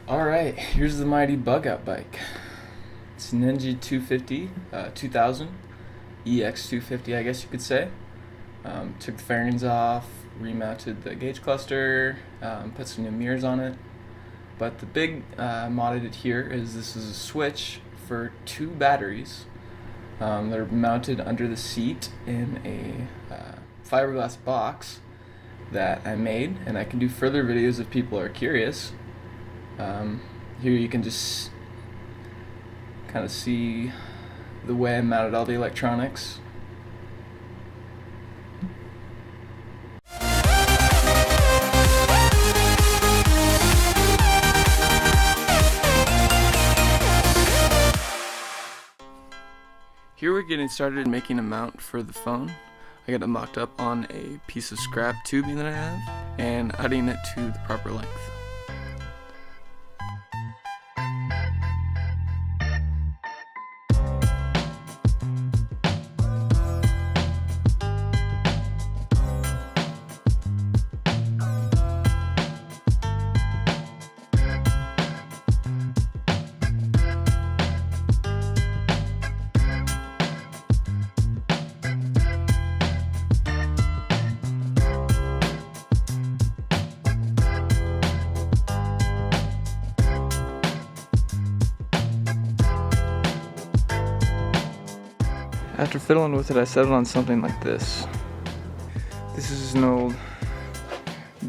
Alright, here's the mighty bug out bike. It's an NG 250, 2000, EX 250 I guess you could say. Took the fairings off, remounted the gauge cluster, put some new mirrors on it. But the big mod I did here is this is a switch for 2 batteries. They're mounted under the seat in a fiberglass box that I made, and I can do further videos if people are curious. Here you can just kind of see the way I mounted all the electronics. Here we're getting started making a mount for the phone. I got it mocked up on a piece of scrap tubing that I have and cutting it to the proper length. After fiddling with it, I settled on something like this. This is an old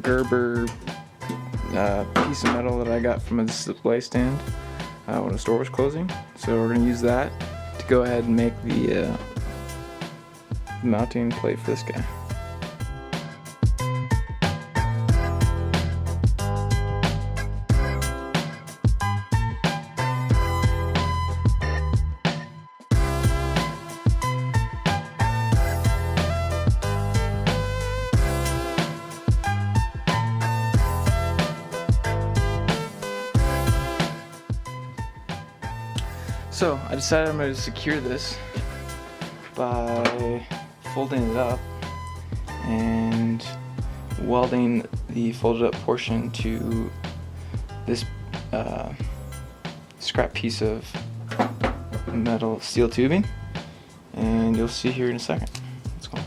Gerber piece of metal that I got from a display stand when the store was closing. So we're going to use that to go ahead and make the mounting plate for this guy. So I decided I'm going to secure this by folding it up and welding the folded up portion to this scrap piece of metal steel tubing, and you'll see here in a second. Let's go.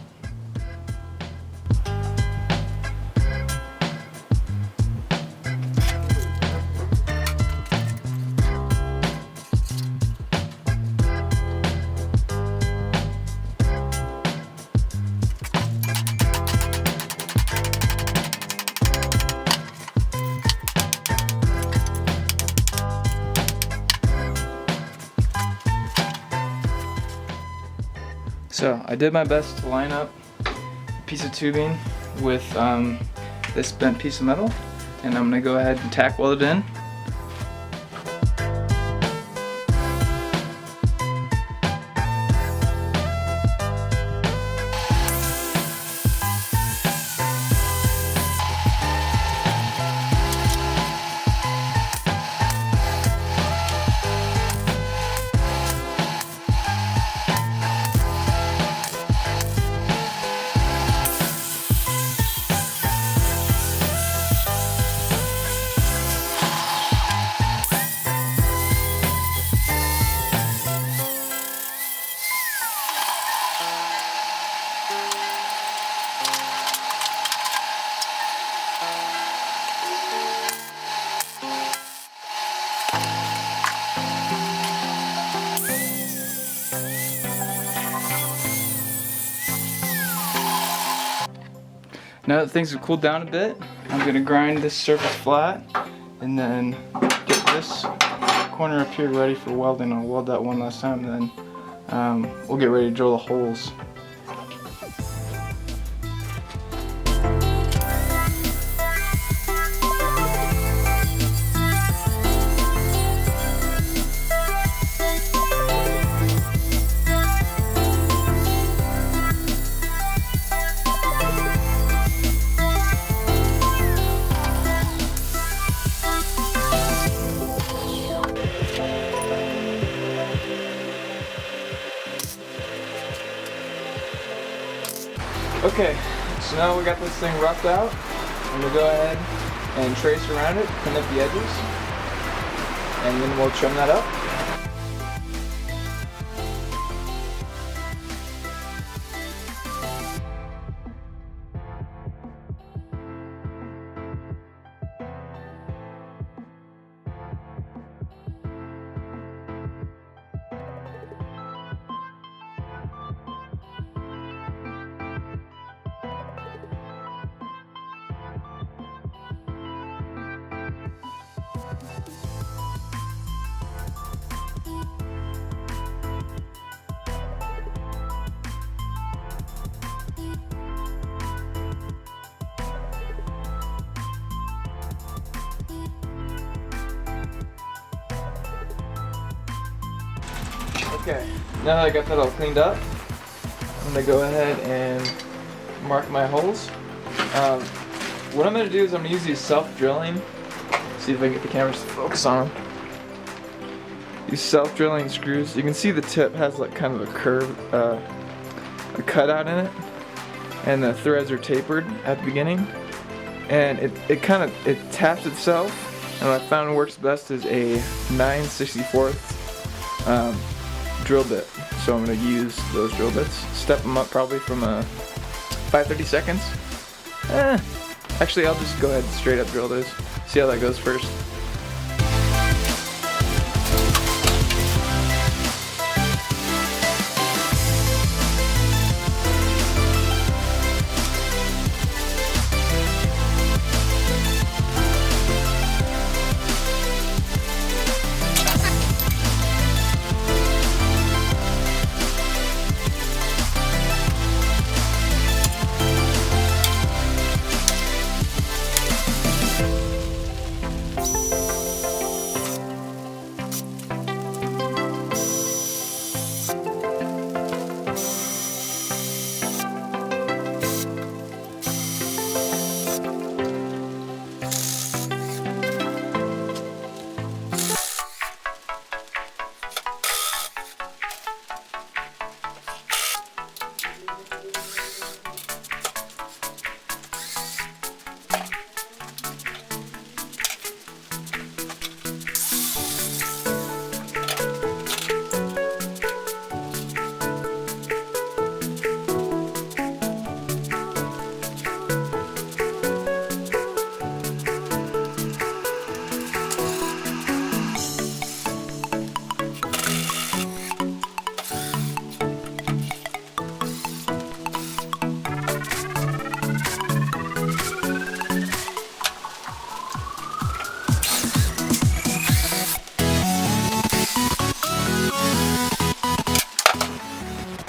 So I did my best to line up a piece of tubing with this bent piece of metal, and I'm going to go ahead and tack weld it in. Now that things have cooled down a bit, I'm going to grind this surface flat and then get this corner up here ready for welding. I'll weld that one last time, and then we'll get ready to drill the holes. Okay, so now we got this thing roughed out. I'm going to go ahead and trace around it, clean up the edges. and then we'll trim that up. Okay, now that I got that all cleaned up, I'm going to go ahead and mark my holes. What I'm going to do is I'm going to use these self-drilling, see if I can get the cameras to focus on them. These self-drilling screws, you can see the tip has like kind of a curve, a cutout in it, and the threads are tapered at the beginning, and it taps itself, and what I found works best is a 9/64 drill bit. So I'm going to use those drill bits, step them up probably from 5/32. Actually, I'll just go ahead and straight up drill those, see how that goes first.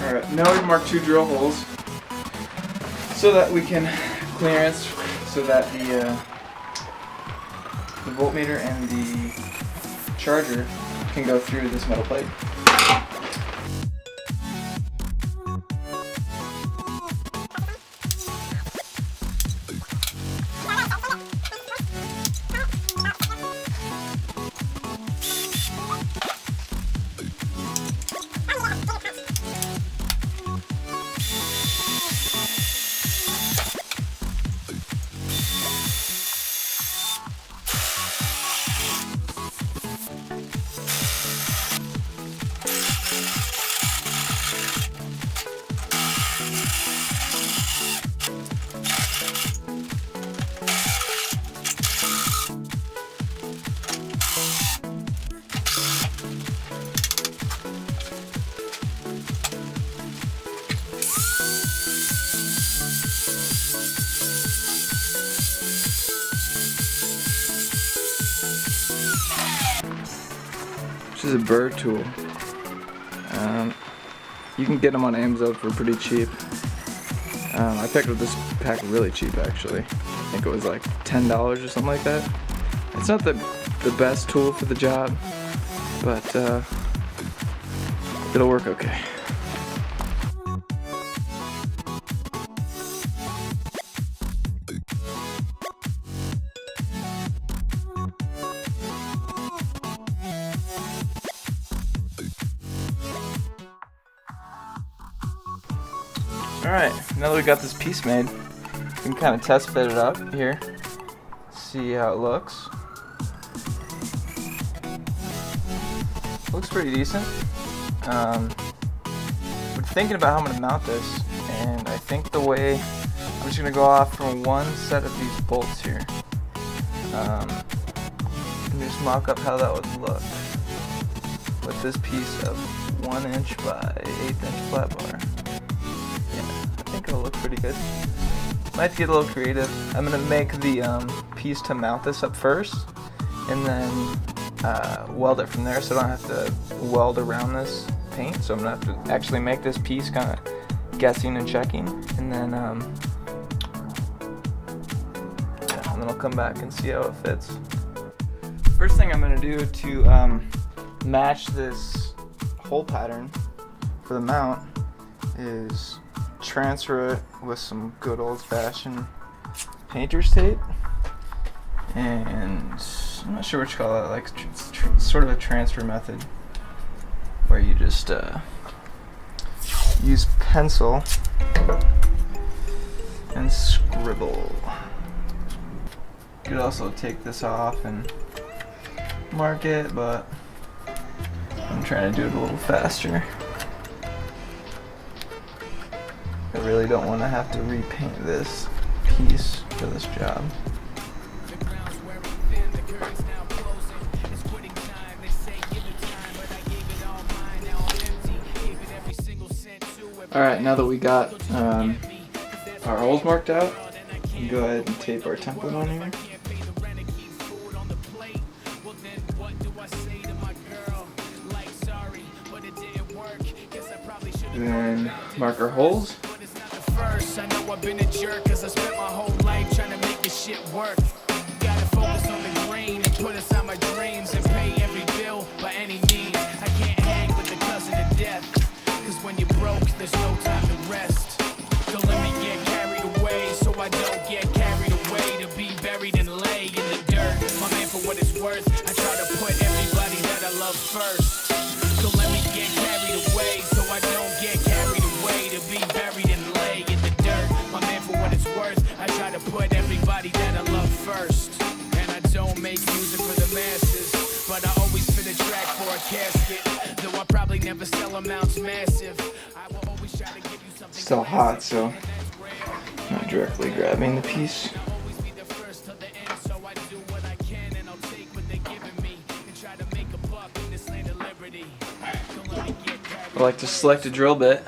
Alright, now we've marked 2 drill holes so that we can clearance, so that the voltmeter and the charger can go through this metal plate. This is a bird tool. You can get them on Amazon for pretty cheap. I picked up this pack really cheap actually. I think it was like $10 or something like that. It's not the best tool for the job, but it'll work okay. Alright, now that we got this piece made, we can kind of test fit it up here, see how it looks. Looks pretty decent. But thinking about how I'm gonna mount this, and I think the way I'm just gonna go off from one set of these bolts here, and just mock up how that would look with this piece of 1" by 1/8" flat bar. Yeah, I think it'll look pretty good. Might get a little creative. I'm gonna make the piece to mount this up first, and then weld it from there, so I don't have to weld around this paint. So I'm gonna have to actually make this piece kind of guessing and checking, and then I'll come back and see how it fits. First thing I'm gonna do to match this hole pattern for the mount is transfer it with some good old-fashioned painter's tape, and I'm not sure what you call that, like sort of a transfer method where you just use pencil and scribble. You could also take this off and mark it, but I'm trying to do it a little faster. I really don't want to have to repaint this piece for this job. Alright, now that we got our holes marked out, we can go ahead and tape our template on here. Then mark our holes. I know I've been a jerk cause I spent my whole life trying to make this shit work. Gotta focus on the grain and put aside my dreams and pay every bill by any means. I can't hang with the cousin of death, cause when you're broke there's no time to rest. Don't let me get carried away, so I don't get carried away to be buried and lay in the dirt. My man, for what it's worth, I try to put everybody that I love first. Don't let me get carried away, so I don't get carried away to be buried and lay in the dirt. My man, for what it's worth, I try to put everybody that I love first. And I don't make music for the masses, but I always fit a track for a casket. Though I probably never sell amounts massive, I will always try to give you something. Still hot, so I'm not directly grabbing the piece. I like to select a drill bit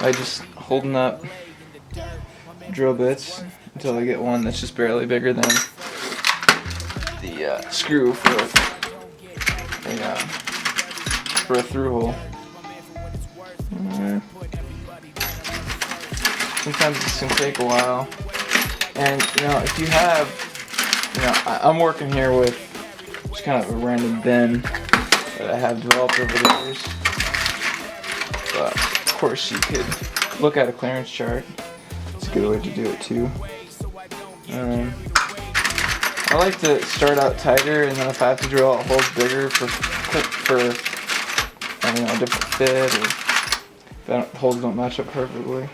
by just holding up drill bits until I get one that's just barely bigger than the screw for a through hole. Sometimes this can take a while, and if you have, I'm working here with just kind of a random bin that I have developed over the years. But of course you could look at a clearance chart. It's a good way to do it too. I like to start out tighter, and then if I have to drill out holes bigger for a different fit, or if the holes don't match up perfectly,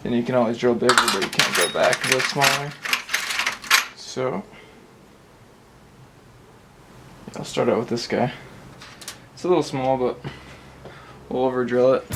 then you can always drill bigger, but you can't go back and go smaller. So I'll start out with this guy. It's a little small, but we'll over drill it.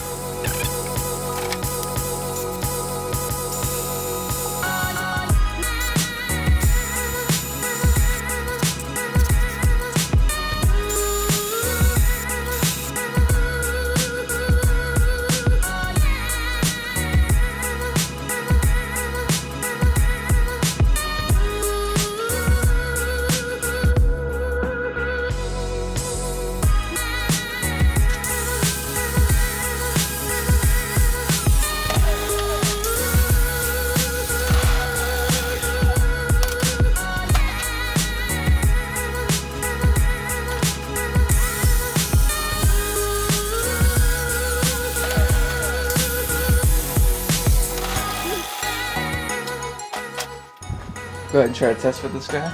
Go ahead and try to test with this guy.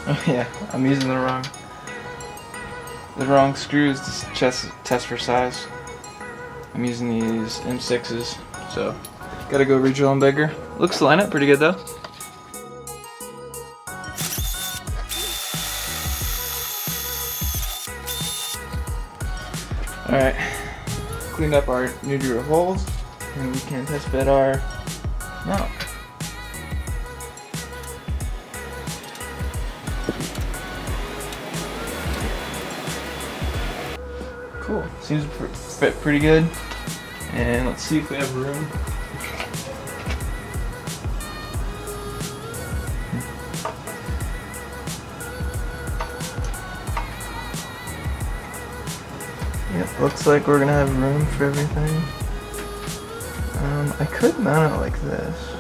Oh yeah, I'm using the wrong screws to test for size. I'm using these M6s, so gotta go re-drill them bigger. Looks to line up pretty good though. Alright, cleaned up our new drill holes, and we can test fit our mount. Cool, seems to fit pretty good. And let's see if we have room. Yep, looks like we're gonna have room for everything. I could mount it like this.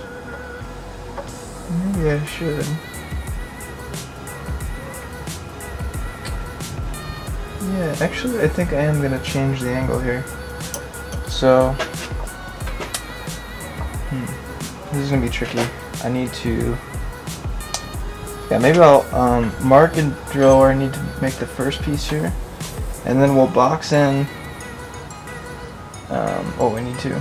Maybe I should. Yeah, actually I think I am gonna change the angle here. So, this is gonna be tricky. I need to, yeah, maybe I'll mark and drill where I need to make the first piece here, and then we'll box in what we need to.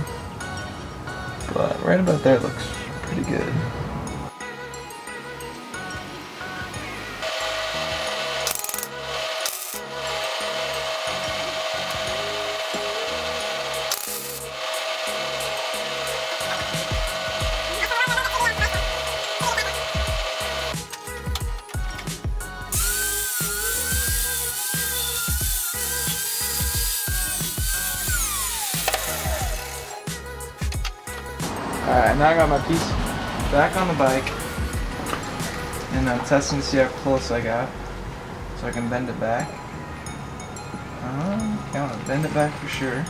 But right about there looks pretty good. Alright, now I got my piece back on the bike, and I'm testing to see how close I got, so I can bend it back. Okay, I want to bend it back for sure.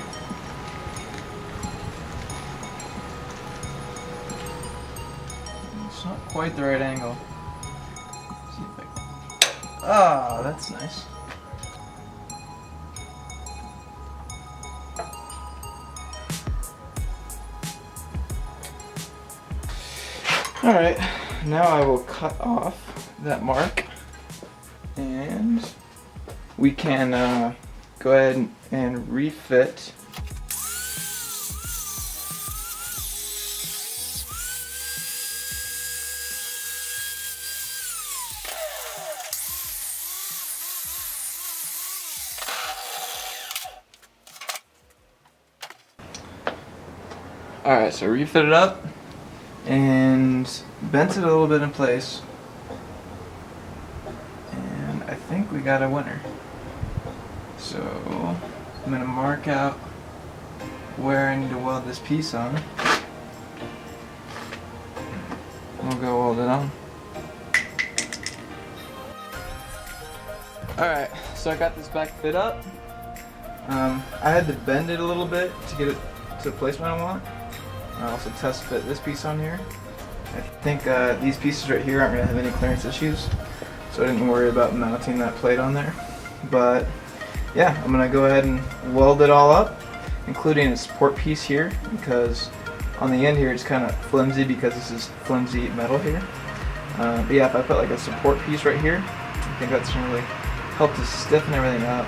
It's not quite the right angle. See if I can. Ah, that's nice. Alright, now I will cut off that mark, and we can go ahead and refit . Alright, so refit it up and bent it a little bit in place, and I think we got a winner. So I'm going to mark out where I need to weld this piece on. We'll go weld it on. Alright, so I got this back fit up. I had to bend it a little bit to get it to the placement I want. I also test fit this piece on here. I think these pieces right here aren't going to have any clearance issues, so I didn't worry about mounting that plate on there. But yeah, I'm going to go ahead and weld it all up, including a support piece here, because on the end here it's kind of flimsy because this is flimsy metal here. But yeah, if I put like a support piece right here, I think that's going to really help to stiffen everything up.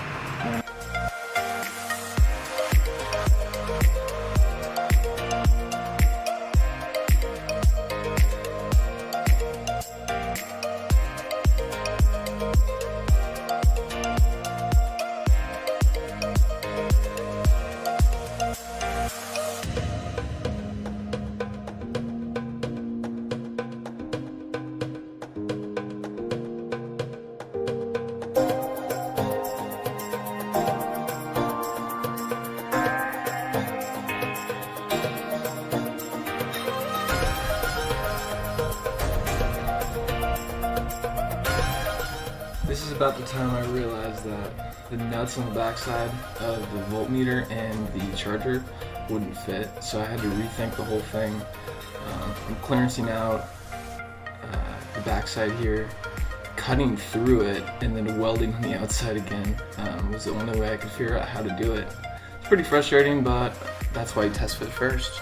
This is about the time I realized that the nuts on the backside of the voltmeter and the charger wouldn't fit, so I had to rethink the whole thing. I'm clearancing out the backside here, cutting through it, and then welding on the outside again was the only way I could figure out how to do it. It's pretty frustrating, but that's why you test fit first.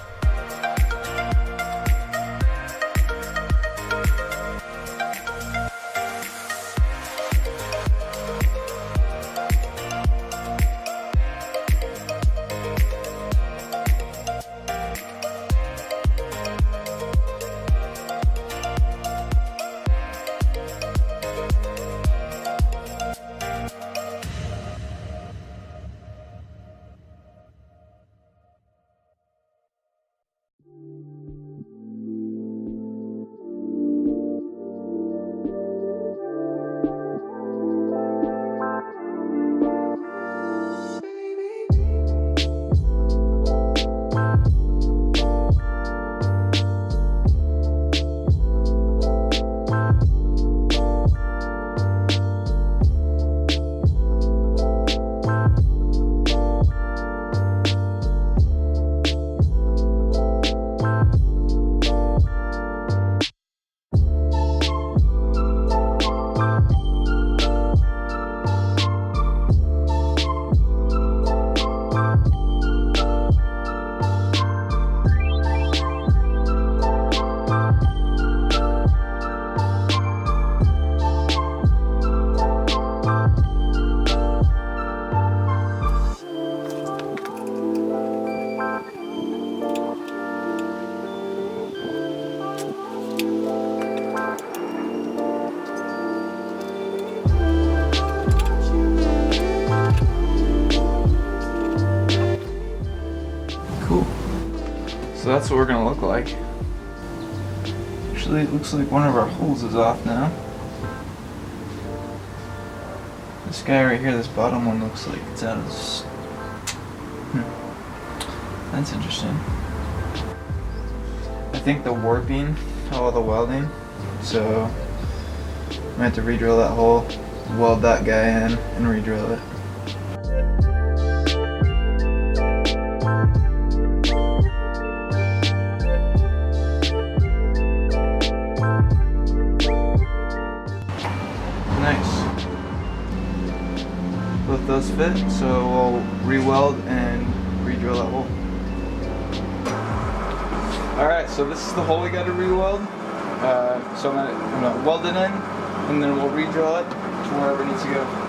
So that's what we're gonna look like. Actually, it looks like one of our holes is off now. This guy right here, this bottom one, looks like it's out of this. That's interesting. I think the warping, all the welding, so I might have to re-drill that hole, weld that guy in, and re-drill it. Nice. Both those fit, so we'll re-weld and re-drill that hole. Alright, so this is the hole we got to re-weld. So I'm gonna weld it in, and then we'll re-drill it to wherever it needs to go.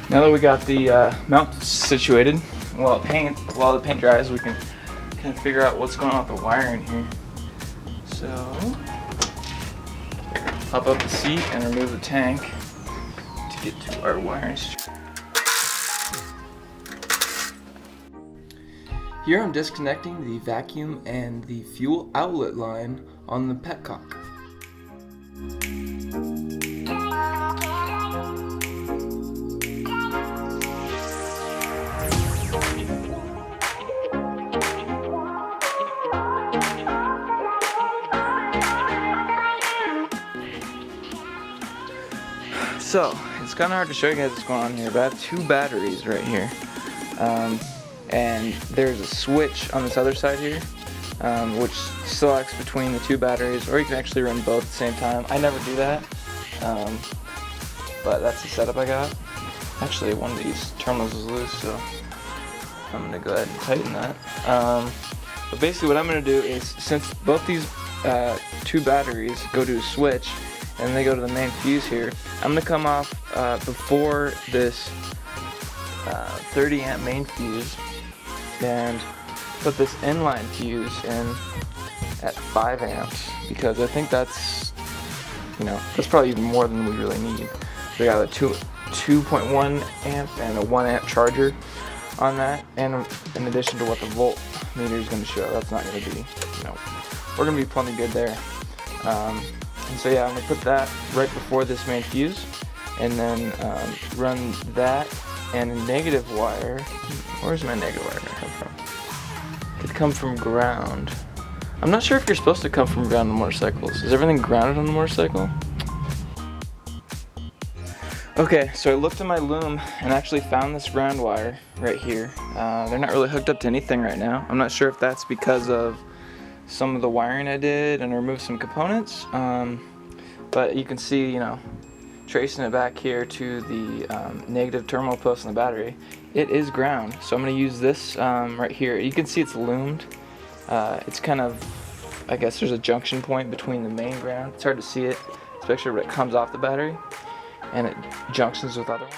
Now that we got the mount situated, while the paint dries, we can kind of figure out what's going on with the wiring here. So, pop up the seat and remove the tank to get to our wiring. Here I'm disconnecting the vacuum and the fuel outlet line on the petcock. So, it's kind of hard to show you guys what's going on here, but I have two batteries right here. And there's a switch on this other side here, which selects between the two batteries, or you can actually run both at the same time. I never do that, but that's the setup I got. Actually, one of these terminals is loose, so I'm going to go ahead and tighten that. But basically what I'm going to do is, since both these two batteries go to a switch, and they go to the main fuse here, I'm going to come off before this 30 amp main fuse and put this inline fuse in at 5 amps, because I think that's, that's probably even more than we really need. So we got a 2.1 amp and a 1 amp charger on that, and in addition to what the voltmeter is going to show, that's not going to be, we're going to be plenty good there. And so yeah, I'm going to put that right before this main fuse, and then run that and a negative wire. Where's my negative wire going to come from? It could come from ground. I'm not sure if you're supposed to come from ground on motorcycles. Is everything grounded on the motorcycle? Okay, so I looked in my loom and actually found this ground wire right here. They're not really hooked up to anything right now. I'm not sure if that's because of some of the wiring I did and removed some components, but you can see, tracing it back here to the negative terminal post on the battery, it is ground. So I'm going to use this right here. You can see it's loomed. It's kind of, I guess there's a junction point between the main ground. It's hard to see it, especially when it comes off the battery, and it junctions with other ones.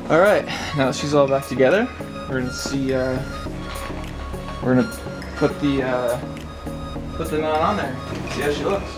Alright, now that she's all back together, we're gonna see, we're gonna put the mount on there, see how she looks.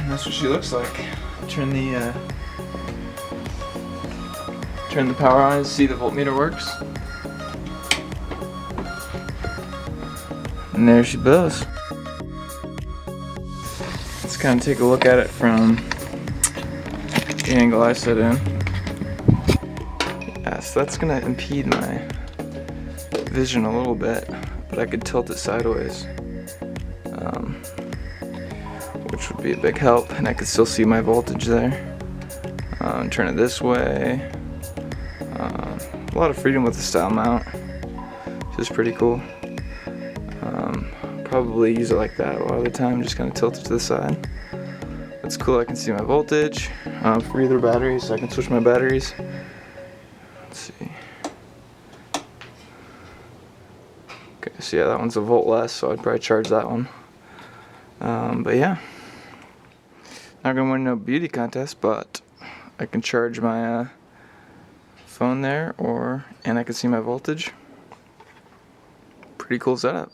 That's what she looks like. Turn the power on and see the voltmeter works. And there she goes. Let's kind of take a look at it from the angle I set in. Yeah, so that's gonna impede my vision a little bit, but I could tilt it sideways. Which would be a big help, and I could still see my voltage there. Turn it this way. A lot of freedom with the style mount, which is pretty cool. Probably use it like that a lot of the time, just kind of tilt it to the side. It's cool, I can see my voltage for either battery, so I can switch my batteries. Let's see. Okay, so yeah, that one's a volt less, so I'd probably charge that one. But yeah. Not gonna win no beauty contest, but I can charge my phone there, and I can see my voltage. Pretty cool setup.